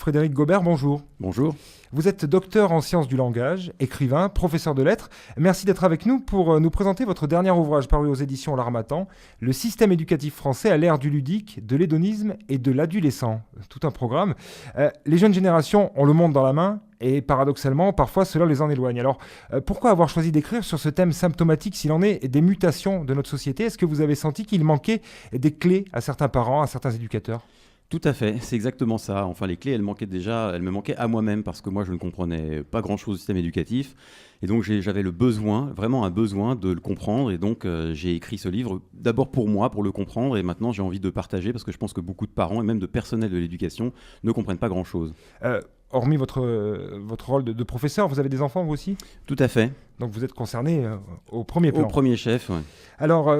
Frédéric Gobert, bonjour. Bonjour. Vous êtes docteur en sciences du langage, écrivain, professeur de lettres. Merci d'être avec nous pour nous présenter votre dernier ouvrage paru aux éditions L'Harmattan, Le système éducatif français à l'ère du ludique, de l'hédonisme et de l'adolescent. Tout un programme. Les jeunes générations ont le monde dans la main et paradoxalement, parfois cela les en éloigne. Alors, pourquoi avoir choisi d'écrire sur ce thème symptomatique, s'il en est, des mutations de notre société ? Est-ce que vous avez senti qu'il manquait des clés à certains parents, à certains éducateurs ? Tout à fait, c'est exactement ça. Enfin, les clés, elles me manquaient à moi-même parce que moi, je ne comprenais pas grand-chose au système éducatif. Et donc, j'avais vraiment un besoin de le comprendre. Et donc, j'ai écrit ce livre d'abord pour moi, pour le comprendre. Et maintenant, j'ai envie de partager parce que je pense que beaucoup de parents et même de personnel de l'éducation ne comprennent pas grand-chose. Hormis votre rôle de professeur, vous avez des enfants vous aussi ? Tout à fait. Donc vous êtes concerné au premier plan. Au premier chef, oui. Alors,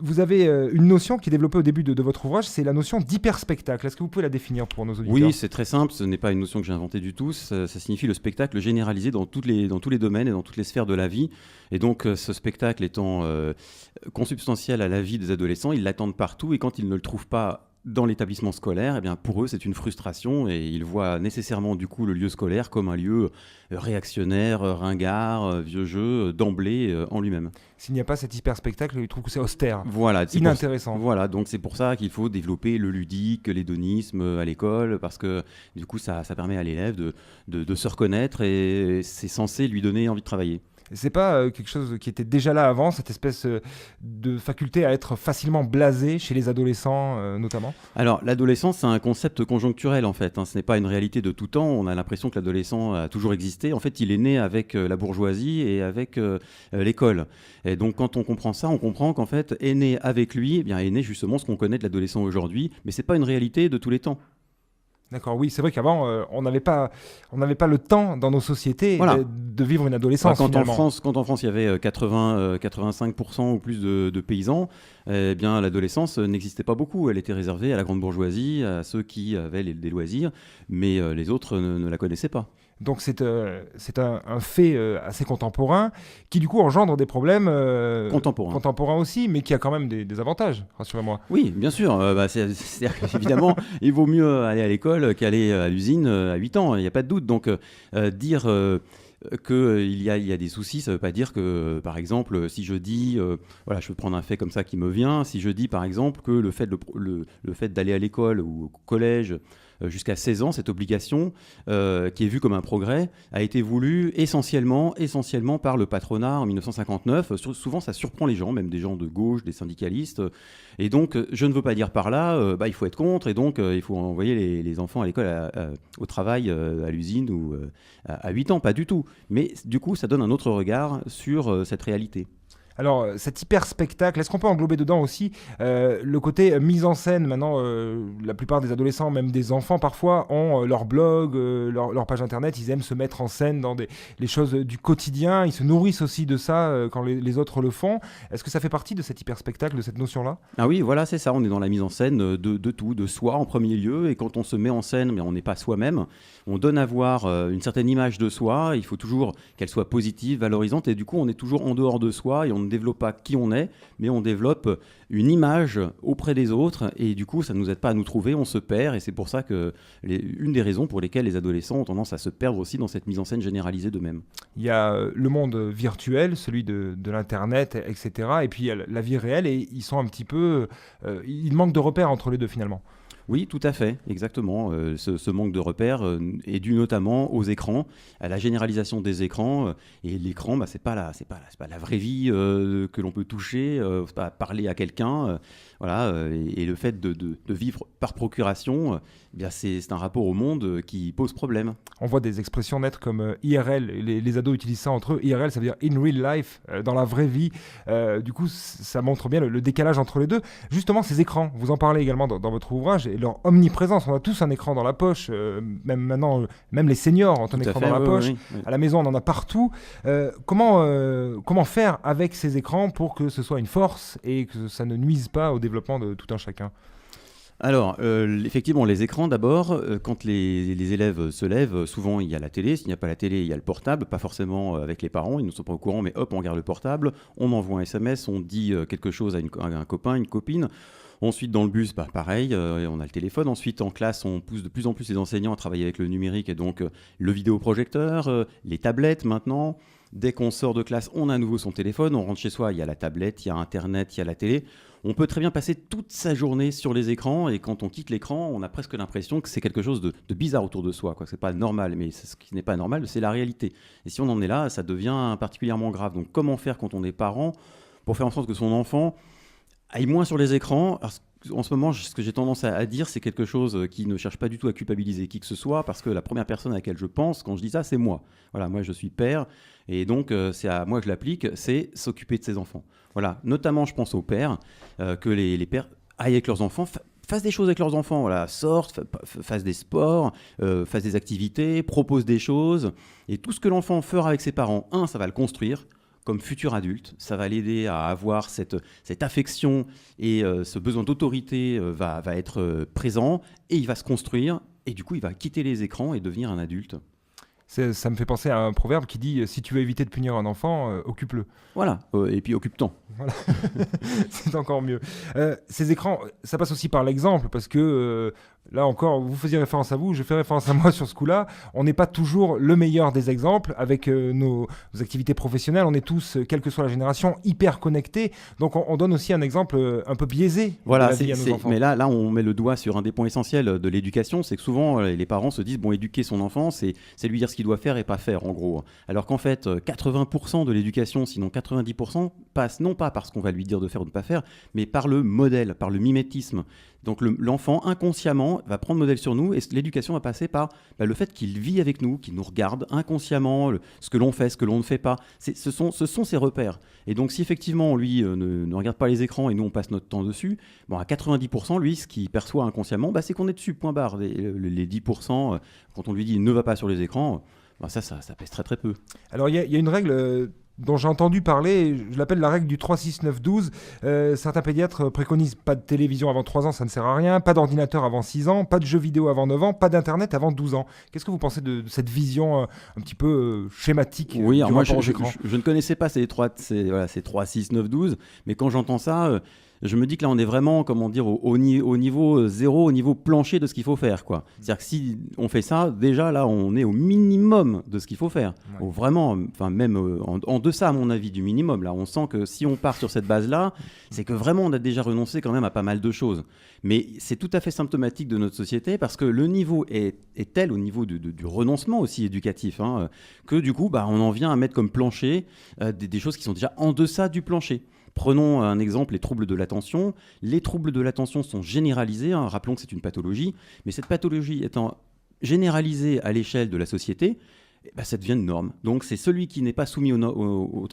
vous avez une notion qui est développée au début de votre ouvrage, c'est la notion d'hyperspectacle. Est-ce que vous pouvez la définir pour nos auditeurs ? Oui, c'est très simple, ce n'est pas une notion que j'ai inventée du tout. Ça signifie le spectacle généralisé dans tous les domaines et dans toutes les sphères de la vie. Et donc, ce spectacle étant consubstantiel à la vie des adolescents, ils l'attendent partout et quand ils ne le trouvent pas dans l'établissement scolaire, eh bien pour eux, c'est une frustration et ils voient nécessairement du coup le lieu scolaire comme un lieu réactionnaire, ringard, vieux jeu, d'emblée en lui-même. S'il n'y a pas cet hyperspectacle, ils trouvent que c'est austère, voilà, inintéressant. Voilà, donc c'est pour ça qu'il faut développer le ludique, l'hédonisme à l'école, parce que du coup, ça permet à l'élève de se reconnaître et c'est censé lui donner envie de travailler. C'est pas quelque chose qui était déjà là avant, cette espèce de faculté à être facilement blasé chez les adolescents notamment ? Alors, l'adolescence, c'est un concept conjoncturel en fait. Ce n'est pas une réalité de tout temps. On a l'impression que l'adolescent a toujours existé. En fait, il est né avec la bourgeoisie et avec l'école. Et donc, quand on comprend ça, on comprend qu'en fait, est né avec lui, eh bien, est né justement ce qu'on connaît de l'adolescent aujourd'hui. Mais c'est pas une réalité de tous les temps. D'accord, oui, c'est vrai qu'avant, on n'avait pas le temps dans nos sociétés de vivre une adolescence. Quand en France, il y avait 85% ou plus de paysans, eh bien, l'adolescence n'existait pas beaucoup. Elle était réservée à la grande bourgeoisie, à ceux qui avaient des loisirs, mais les autres ne la connaissaient pas. Donc c'est un fait assez contemporain qui du coup engendre des problèmes contemporains aussi, mais qui a quand même des avantages, rassurez-moi. Oui, bien sûr. Évidemment, il vaut mieux aller à l'école qu'aller à l'usine à 8 ans, il n'y a pas de doute. Donc dire qu'il y a des soucis, ça ne veut pas dire que, par exemple, si je dis, je peux prendre un fait comme ça qui me vient, si je dis par exemple que le fait d'aller à l'école ou au collège jusqu'à 16 ans, cette obligation, qui est vue comme un progrès, a été voulue essentiellement par le patronat en 1959. Souvent, ça surprend les gens, même des gens de gauche, des syndicalistes. Et donc, je ne veux pas dire par là, il faut être contre, et donc il faut envoyer les enfants à l'école, au travail, à l'usine ou à 8 ans, pas du tout. Mais du coup, ça donne un autre regard sur cette réalité. Alors, cet hyper-spectacle, est-ce qu'on peut englober dedans aussi le côté mise en scène ? Maintenant, la plupart des adolescents, même des enfants parfois, ont leur blog, leur page internet. Ils aiment se mettre en scène dans les choses du quotidien. Ils se nourrissent aussi de ça quand les autres le font. Est-ce que ça fait partie de cet hyper-spectacle, de cette notion-là ? Ah oui, voilà, c'est ça. On est dans la mise en scène de tout, de soi en premier lieu. Et quand on se met en scène, mais on n'est pas soi-même, on donne à voir une certaine image de soi. Il faut toujours qu'elle soit positive, valorisante. Et du coup, on est toujours en dehors de soi et on ne développe pas qui on est, mais on développe une image auprès des autres et du coup ça ne nous aide pas à nous trouver, on se perd et c'est pour ça que une des raisons pour lesquelles les adolescents ont tendance à se perdre aussi dans cette mise en scène généralisée d'eux-mêmes. Il y a le monde virtuel, celui de l'internet, etc. Et puis il y a la vie réelle et ils sont un petit peu... il manque de repères entre les deux finalement. Oui, tout à fait, exactement. Ce manque de repères est dû notamment aux écrans, à la généralisation des écrans. Et l'écran, c'est pas la vraie vie que l'on peut toucher, c'est pas parler à quelqu'un. Et le fait de vivre par procuration, c'est un rapport au monde qui pose problème. On voit des expressions naître comme IRL. Les ados utilisent ça entre eux. IRL, ça veut dire in real life, dans la vraie vie. Du coup, ça montre bien le décalage entre les deux. Justement, ces écrans, vous en parlez également dans votre ouvrage, et leur omniprésence. On a tous un écran dans la poche, même maintenant, même les seniors ont un écran dans la poche. Oui. À la maison, on en a partout. Comment faire avec ces écrans pour que ce soit une force et que ça ne nuise pas au développement de tout un chacun ? Alors, effectivement, les écrans, d'abord, quand les élèves se lèvent, souvent il y a la télé. S'il n'y a pas la télé, il y a le portable, pas forcément avec les parents, ils ne sont pas au courant, mais hop, on regarde le portable, on envoie un SMS, on dit quelque chose à un copain, une copine. Ensuite, dans le bus, pareil, on a le téléphone. Ensuite, en classe, on pousse de plus en plus les enseignants à travailler avec le numérique et donc le vidéoprojecteur, les tablettes maintenant. Dès qu'on sort de classe, on a à nouveau son téléphone, on rentre chez soi, il y a la tablette, il y a Internet, il y a la télé. On peut très bien passer toute sa journée sur les écrans et quand on quitte l'écran, on a presque l'impression que c'est quelque chose de bizarre autour de soi, quoi. C'est pas normal, mais ce qui n'est pas normal, c'est la réalité. Et si on en est là, ça devient particulièrement grave. Donc comment faire quand on est parent pour faire en sorte que son enfant aille moins sur les écrans? Alors, en ce moment, ce que j'ai tendance à dire, c'est quelque chose qui ne cherche pas du tout à culpabiliser qui que ce soit, parce que la première personne à laquelle je pense quand je dis ça, c'est moi. Voilà, moi je suis père, et donc c'est à moi que je l'applique, c'est s'occuper de ses enfants. Voilà, notamment je pense aux pères, que les pères aillent avec leurs enfants, fassent des choses avec leurs enfants, voilà, sortent, fassent des sports, fassent des activités, proposent des choses, et tout ce que l'enfant fera avec ses parents, ça va le construire comme futur adulte, ça va l'aider à avoir cette affection et ce besoin d'autorité va être présent et il va se construire et du coup il va quitter les écrans et devenir un adulte. Ça me fait penser à un proverbe qui dit si tu veux éviter de punir un enfant, occupe-le. Voilà, et puis occupe-t'en. Voilà. C'est encore mieux. Ces écrans, ça passe aussi par l'exemple parce que là encore, vous faisiez référence à vous, je fais référence à moi sur ce coup-là. On n'est pas toujours le meilleur des exemples avec nos activités professionnelles. On est tous, quelle que soit la génération, hyper connectés. Donc on donne aussi un exemple un peu biaisé. Voilà, de la vie à nos enfants. mais là, on met le doigt sur un des points essentiels de l'éducation, c'est que souvent les parents se disent bon, éduquer son enfant, c'est lui dire ce qu'il doit faire et pas faire, en gros. Alors qu'en fait, 80% de l'éducation, sinon 90%, passe non pas par ce qu'on va lui dire de faire ou de ne pas faire, mais par le modèle, par le mimétisme. Donc l'enfant, inconsciemment, va prendre modèle sur nous et l'éducation va passer par le fait qu'il vit avec nous, qu'il nous regarde inconsciemment, ce que l'on fait, ce que l'on ne fait pas. Ce sont ses repères. Et donc si effectivement, lui, ne regarde pas les écrans et nous, on passe notre temps dessus, à 90%, lui, ce qu'il perçoit inconsciemment, c'est qu'on est dessus, point barre. Les 10%, quand on lui dit « ne va pas sur les écrans », ça pèse très très peu. Alors il y a une règle dont j'ai entendu parler, je l'appelle la règle du 3-6-9-12. Certains pédiatres préconisent pas de télévision avant 3 ans, ça ne sert à rien, pas d'ordinateur avant 6 ans, pas de jeux vidéo avant 9 ans, pas d'internet avant 12 ans. Qu'est-ce que vous pensez de cette vision un petit peu schématique Oui, du alors moi rapport aux écrans ? je ne connaissais pas ces 3, 6, 9, 12, mais quand j'entends ça, je me dis que là on est vraiment, comment dire, au niveau zéro, au niveau plancher de ce qu'il faut faire, quoi. C'est-à-dire que si on fait ça, déjà là on est au minimum de ce qu'il faut faire. Ouais. Vraiment, enfin même en deçà à mon avis du minimum. Là on sent que si on part sur cette base-là, c'est que vraiment on a déjà renoncé quand même à pas mal de choses. Mais c'est tout à fait symptomatique de notre société parce que le niveau est tel au niveau du renoncement aussi éducatif, que du coup on en vient à mettre comme plancher des choses qui sont déjà en deçà du plancher. Prenons un exemple, les troubles de l'attention. Les troubles de l'attention sont généralisés, rappelons que c'est une pathologie, mais cette pathologie étant généralisée à l'échelle de la société, ça devient une norme. Donc c'est celui qui n'est pas soumis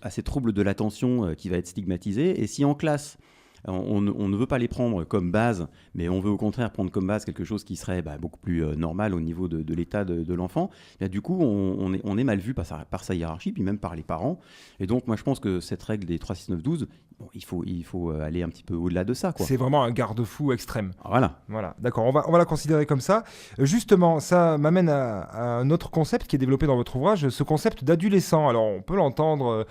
à ces troubles de l'attention qui va être stigmatisé. Et si en classe, on ne veut pas les prendre comme base, mais on veut au contraire prendre comme base quelque chose qui serait beaucoup plus normal au niveau de l'état de l'enfant, du coup on est mal vu par sa hiérarchie, puis même par les parents. Et donc moi je pense que cette règle des 3, 6, 9, 12, il faut aller un petit peu au-delà de ça, quoi. C'est vraiment un garde-fou extrême. Voilà, d'accord, on va la considérer comme ça. Justement, ça m'amène à un autre concept qui est développé dans votre ouvrage, ce concept d'adolescent. Alors on peut l'entendre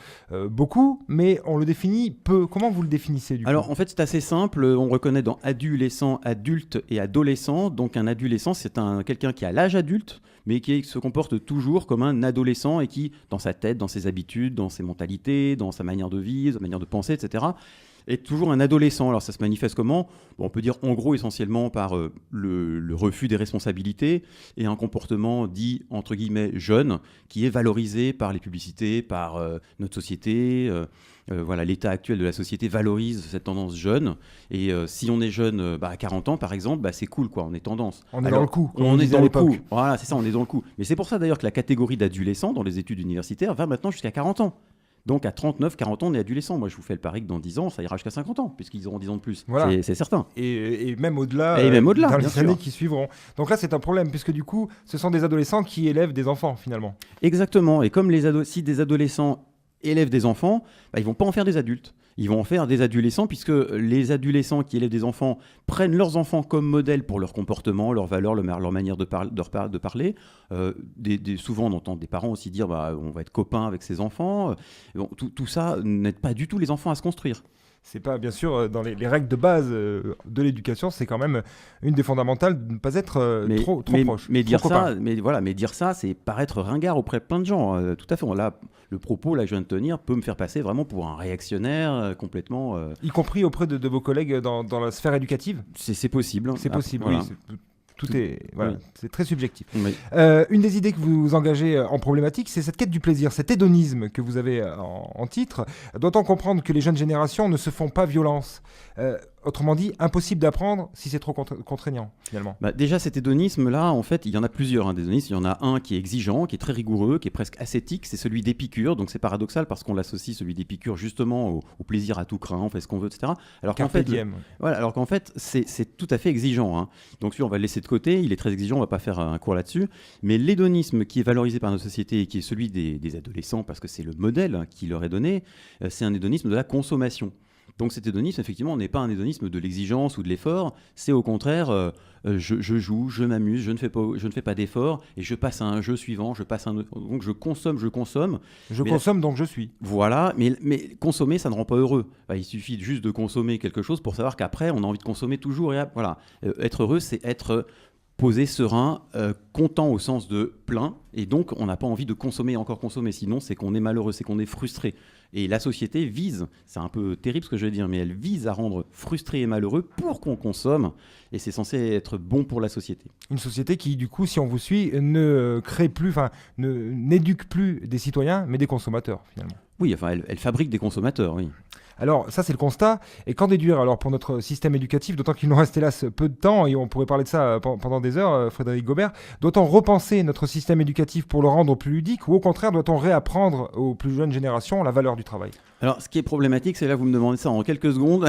beaucoup, mais on le définit peu. Comment vous le définissez du coup ? Alors en fait c'est assez simple, on reconnaît dans adolescent, adulte et adolescent. Donc un adolescent c'est quelqu'un qui a l'âge adulte, mais qui se comporte toujours comme un adolescent et qui, dans sa tête, dans ses habitudes, dans ses mentalités, dans sa manière de vivre, sa manière de penser, etc., est toujours un adolescent. Alors ça se manifeste comment ? On peut dire en gros essentiellement par le refus des responsabilités et un comportement dit entre guillemets jeune qui est valorisé par les publicités, par notre société. Voilà, l'état actuel de la société valorise cette tendance jeune. Et si on est jeune à 40 ans par exemple, c'est cool, quoi, on est tendance. On est dans le coup. On est dans le coup. Voilà, c'est ça, on est dans le coup. Mais c'est pour ça d'ailleurs que la catégorie d'adolescent dans les études universitaires va maintenant jusqu'à 40 ans. Donc à 39, 40 ans, on est adolescent. Moi, je vous fais le pari que dans 10 ans, ça ira jusqu'à 50 ans, puisqu'ils auront 10 ans de plus. Voilà. C'est certain. Et même au-delà, dans les années qui suivront. Donc là, c'est un problème, puisque du coup, ce sont des adolescents qui élèvent des enfants, finalement. Exactement. Et comme si des adolescents élèvent des enfants, ils ne vont pas en faire des adultes. Ils vont en faire des adolescents, puisque les adolescents qui élèvent des enfants prennent leurs enfants comme modèle pour leur comportement, leurs valeurs, leur manière de parler. Souvent, on entend des parents aussi dire on va être copains avec ses enfants. Tout ça n'aide pas du tout les enfants à se construire. C'est pas, bien sûr, dans les règles de base de l'éducation, c'est quand même une des fondamentales de ne pas être trop proche. Mais dire ça, c'est paraître ringard auprès de plein de gens. Tout à fait. Là, le propos là, que je viens de tenir peut me faire passer vraiment pour un réactionnaire complètement. Y compris auprès de vos collègues dans la sphère éducative. C'est possible. C'est possible, voilà. oui. Tout est, voilà, oui. C'est très subjectif. Oui. Une des idées que vous engagez en problématique, c'est cette quête du plaisir, cet hédonisme que vous avez en titre. Doit-on comprendre que les jeunes générations ne se font pas violence ? Autrement dit, impossible d'apprendre si c'est trop contraignant, finalement. Déjà, cet hédonisme-là, en fait, il y en a plusieurs. Des hédonismes. Il y en a un qui est exigeant, qui est très rigoureux, qui est presque ascétique. C'est celui d'Épicure. Donc, c'est paradoxal parce qu'on l'associe, celui d'Épicure, justement, au plaisir à tout craint, on fait ce qu'on veut, etc. Alors qu'en fait, c'est tout à fait exigeant. Donc, on va le laisser de côté. Il est très exigeant. On ne va pas faire un cours là-dessus. Mais l'hédonisme qui est valorisé par notre société et qui est celui des adolescents, parce que c'est le modèle qui leur est donné, c'est un hédonisme de la consommation. Donc cet hédonisme, effectivement, n'est pas un hédonisme de l'exigence ou de l'effort, c'est au contraire, je joue, je m'amuse, je ne fais pas d'effort, et je passe à un jeu suivant, donc je consomme. Je consomme, donc je suis. Voilà, mais consommer, ça ne rend pas heureux. Il suffit juste de consommer quelque chose pour savoir qu'après, on a envie de consommer toujours. Voilà. Être heureux, c'est être posé, serein, content au sens de plein, et donc on n'a pas envie de consommer et encore consommer, sinon c'est qu'on est malheureux, c'est qu'on est frustré. Et la société vise, c'est un peu terrible ce que je vais dire, mais elle vise à rendre frustré et malheureux pour qu'on consomme, et c'est censé être bon pour la société. Une société qui, du coup, si on vous suit, ne crée plus, n'éduque plus des citoyens, mais des consommateurs, finalement. Oui, elle fabrique des consommateurs, oui. Alors ça c'est le constat, et qu'en déduire alors pour notre système éducatif, d'autant qu'il nous reste hélas peu de temps, et on pourrait parler de ça pendant des heures, Frédéric Gobert. Doit-on repenser notre système éducatif pour le rendre plus ludique, ou au contraire doit-on réapprendre aux plus jeunes générations la valeur du travail ? Alors ce qui est problématique, c'est là vous me demandez ça en quelques secondes,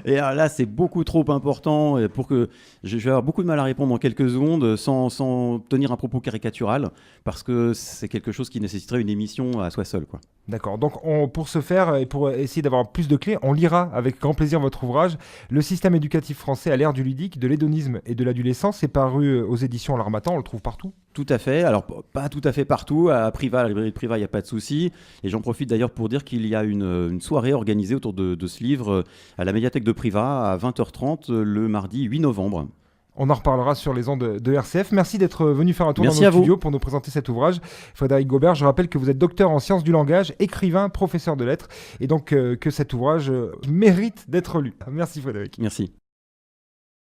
et alors, là c'est beaucoup trop important pour que je vais avoir beaucoup de mal à répondre en quelques secondes sans tenir un propos caricatural, parce que c'est quelque chose qui nécessiterait une émission à soi seul, quoi. D'accord, donc pour ce faire et pour essayer d'avoir plus de clés, on lira avec grand plaisir votre ouvrage « Le système éducatif français à l'ère du ludique, de l'hédonisme et de l'adolescence ». C'est paru aux éditions L'Harmattan, on le trouve partout ? Tout à fait, alors pas tout à fait partout, à Privas, à la librairie de Privas, il n'y a pas de souci. Et j'en profite d'ailleurs pour dire qu'il y a une soirée organisée autour de ce livre à la médiathèque de Privas à 20h30 le mardi 8 novembre. On en reparlera sur les ondes de RCF. Merci d'être venu faire un tour dans nos studios pour nous présenter cet ouvrage. Frédéric Gobert, je rappelle que vous êtes docteur en sciences du langage, écrivain, professeur de lettres, et donc que cet ouvrage mérite d'être lu. Merci Frédéric. Merci.